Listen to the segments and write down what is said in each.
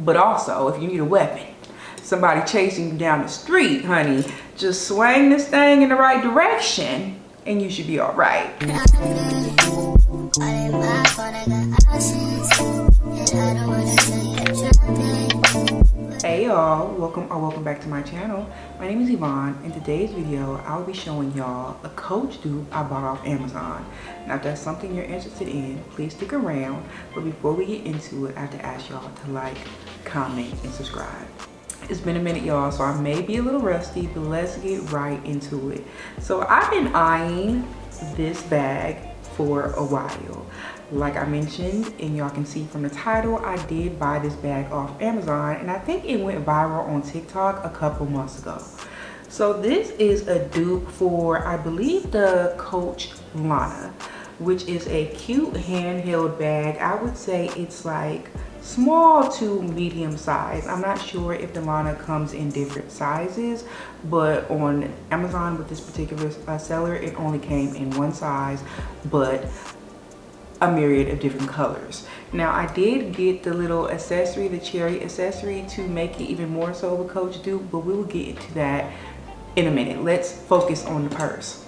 But also, if you need a weapon, somebody chasing you down the street, honey, just swing this thing in the right direction and you should be all right. Hey y'all, welcome back to my channel. My name is Yvonne. In today's video, I'll be showing y'all a Coach dupe I bought off Amazon. Now if that's something you're interested in, please stick around. But before we get into it, I have to ask y'all to like, comment, and subscribe. It's been a minute, y'all, so I may be a little rusty, but let's get right into it. So I've been eyeing this bag for a while. Like I mentioned, and y'all can see from the title, I did buy this bag off Amazon, and I think it went viral on TikTok a couple months ago. So this is a dupe for, I believe, the Coach Lana, which is a cute handheld bag. I would say it's like small to medium size. I'm not sure if the Lana comes in different sizes, but on Amazon with this particular seller, it only came in one size, but a myriad of different colors. Now I did get the little accessory, the cherry accessory, to make it even more so of a Coach dupe, but we will get into that in a minute. Let's focus on the purse.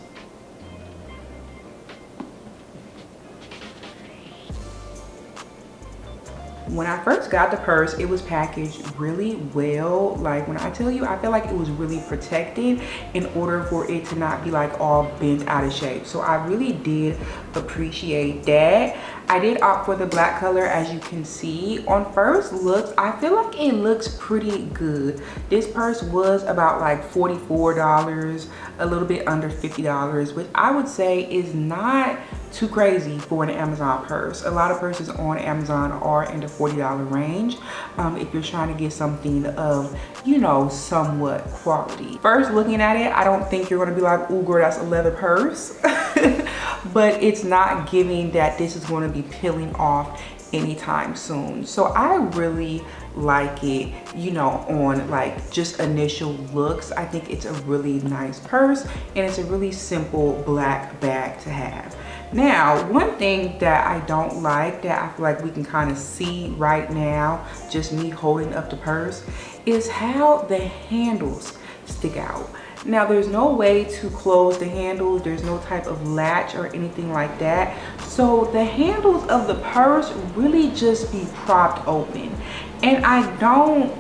When I first got the purse, it was packaged really well. Like when I tell you, I feel like it was really protected in order for it to not be like all bent out of shape. So I really did appreciate that. I did opt for the black color, as you can see. On first looks, I feel like it looks pretty good. This purse was about like $44, a little bit under $50, which I would say is not too crazy for an Amazon purse. A lot of purses on Amazon are in the $40 range if you're trying to get something of, you know, somewhat quality. First looking at it, I don't think you're gonna be like, ooh girl, that's a leather purse. But it's not giving that this is going to be peeling off anytime soon. So I really like it, you know, on like just initial looks. I think it's a really nice purse, and it's a really simple black bag to have. Now, one thing that I don't like, that I feel like we can kind of see right now, just me holding up the purse, is how the handles stick out. Now, there's no way to close the handles. There's no type of latch or anything like that. So the handles of the purse really just be propped open. And I don't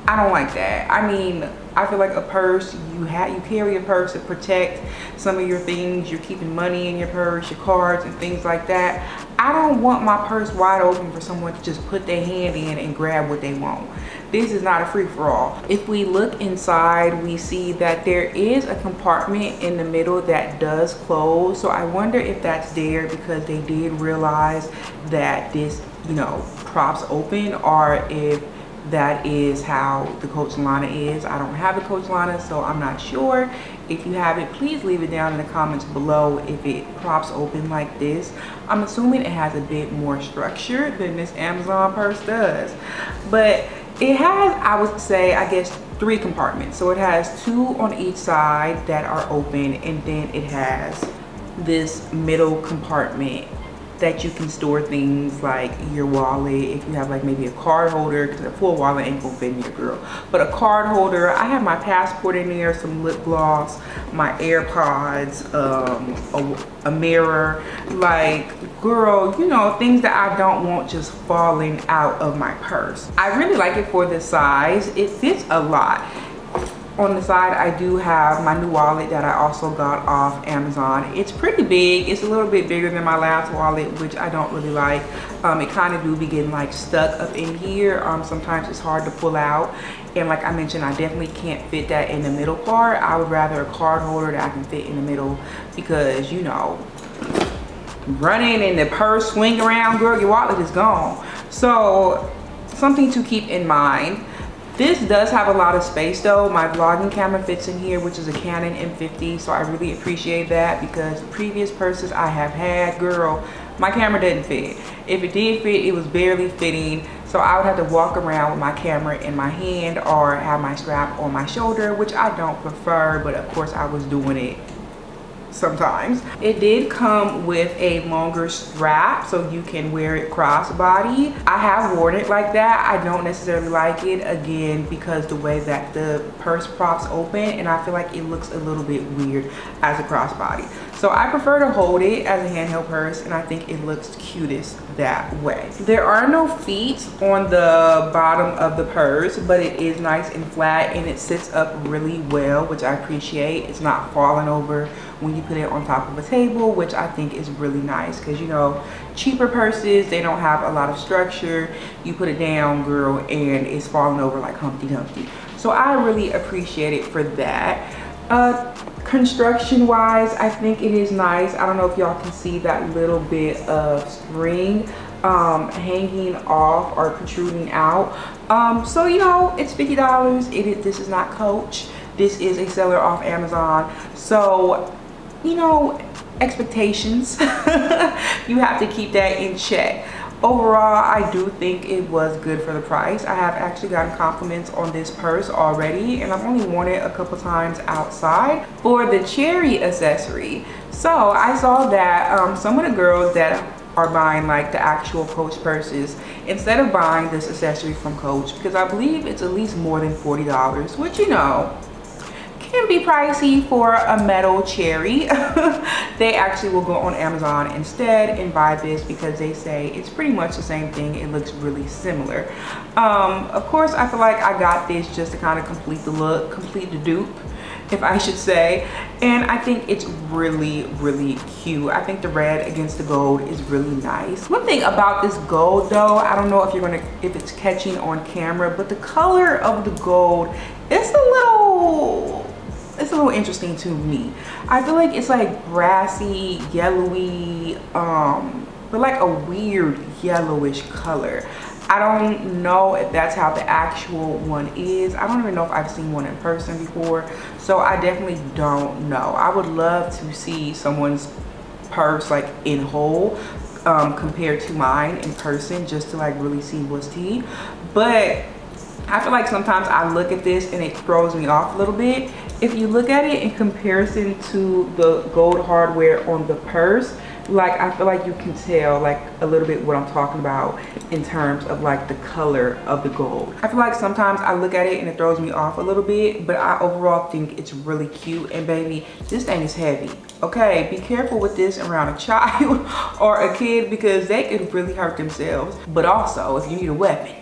like that. I mean, I feel like a purse, you carry a purse to protect some of your things. You're keeping money in your purse, your cards and things like that. I don't want my purse wide open for someone to just put their hand in and grab what they want. This is not a free-for-all. If we look inside, we see that there is a compartment in the middle that does close. So I wonder if that's there because they did realize that this, you know, props open, or if that is how the Coach Lana is. I don't have a Coach Lana, so I'm not sure. If you have it, please leave it down in the comments below if it props open like this. I'm assuming it has a bit more structure than this Amazon purse does. But it has, I would say, I guess, 3 compartments. So it has 2 on each side that are open, and then it has this middle compartment that you can store things like your wallet, if you have like maybe a card holder, because a full wallet ain't gonna fit me, a girl, but a card holder. I have my passport in there, some lip gloss, my AirPods, a mirror, like, girl, you know, things that I don't want just falling out of my purse. I really like it for the size. It fits a lot. On the side, I do have my new wallet that I also got off Amazon. It's pretty big. It's a little bit bigger than my last wallet, which I don't really like. It kind of do be getting like stuck up in here. Sometimes it's hard to pull out. And like I mentioned, I definitely can't fit that in the middle part. I would rather a card holder that I can fit in the middle because, you know, running and the purse swing around, girl, your wallet is gone. So something to keep in mind. This does have a lot of space though. My vlogging camera fits in here, which is a Canon M50, so I really appreciate that because the previous purses I have had, girl, my camera didn't fit. If it did fit, it was barely fitting, so I would have to walk around with my camera in my hand or have my strap on my shoulder, which I don't prefer, but of course I was doing it sometimes. It did come with a longer strap so you can wear it crossbody. I have worn it like that. I don't necessarily like it, again, because the way that the purse props open, and I feel like it looks a little bit weird as a crossbody. So I prefer to hold it as a handheld purse, and I think it looks cutest that way. There are no feet on the bottom of the purse, but it is nice and flat, and it sits up really well, which I appreciate. It's not falling over when you put it on top of a table, which I think is really nice, because you know, cheaper purses, they don't have a lot of structure. You put it down, girl, and it's falling over like Humpty Dumpty. So I really appreciate it for that. Construction wise, I think it is nice. I don't know if y'all can see that little bit of string hanging off or protruding out. So you know, it's $50. This is not Coach. This is a seller off Amazon. So you know, expectations, you have to keep that in check. Overall, I do think it was good for the price. I have actually gotten compliments on this purse already, and I've only worn it a couple times outside. For the cherry accessory, so I saw that some of the girls that are buying like the actual Coach purses, instead of buying this accessory from Coach, because I believe it's at least more than $40, which you know, can be pricey for a metal cherry. They actually will go on Amazon instead and buy this because they say it's pretty much the same thing. It looks really similar. Of course, I feel like I got this just to kind of complete the look, complete the dupe, if I should say. And I think it's really, really cute. I think the red against the gold is really nice. One thing about this gold though, I don't know if it's catching on camera, but the color of the gold, it's a little interesting to me. I feel like it's like brassy, yellowy, but like a weird yellowish color. I don't know if that's how the actual one is. I don't even know if I've seen one in person before, so I definitely don't know. I would love to see someone's purse like in whole compared to mine in person, just to like really see what's tea. But I feel like sometimes I look at this and it throws me off a little bit. If you look at it in comparison to the gold hardware on the purse, like I feel like you can tell like a little bit what I'm talking about in terms of like the color of the gold. I feel like sometimes I look at it and it throws me off a little bit, but I overall think it's really cute. And baby, this thing is heavy. Okay, be careful with this around a child or a kid, because they could really hurt themselves. But also, if you need a weapon,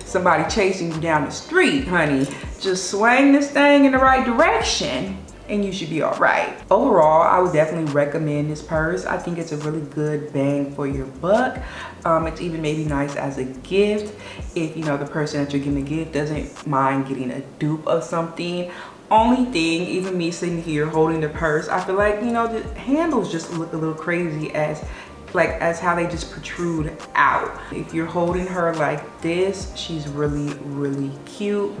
somebody chasing you down the street, honey, just swing this thing in the right direction and you should be all right. Overall, I would definitely recommend this purse. I think it's a really good bang for your buck. It's even maybe nice as a gift if you know the person that you're giving a gift doesn't mind getting a dupe of something. Only thing, even me sitting here holding the purse, I feel like, you know, the handles just look a little crazy as how they just protrude out. If you're holding her like this, she's really, really cute.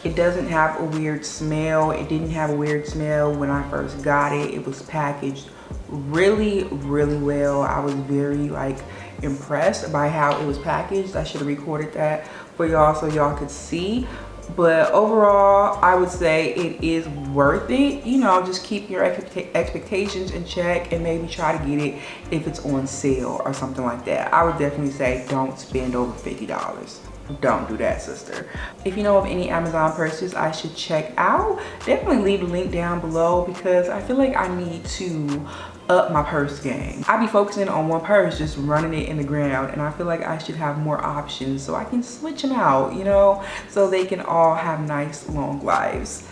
It doesn't have a weird smell. It didn't have a weird smell when I first got it. It was packaged really, really well. I was very like impressed by how it was packaged. I should have recorded that for y'all so y'all could see. But overall, I would say it is worth it. You know, just keep your expectations in check and maybe try to get it if it's on sale or something like that. I would definitely say don't spend over $50. Don't do that, sister. If you know of any Amazon purses I should check out, definitely leave a link down below, because I feel like I need to up my purse game. I be focusing on one purse, just running it in the ground, and I feel like I should have more options so I can switch them out, you know, so they can all have nice long lives.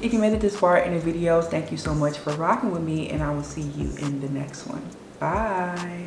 If you made it this far in the video, thank you so much for rocking with me, and I will see you in the next one. Bye.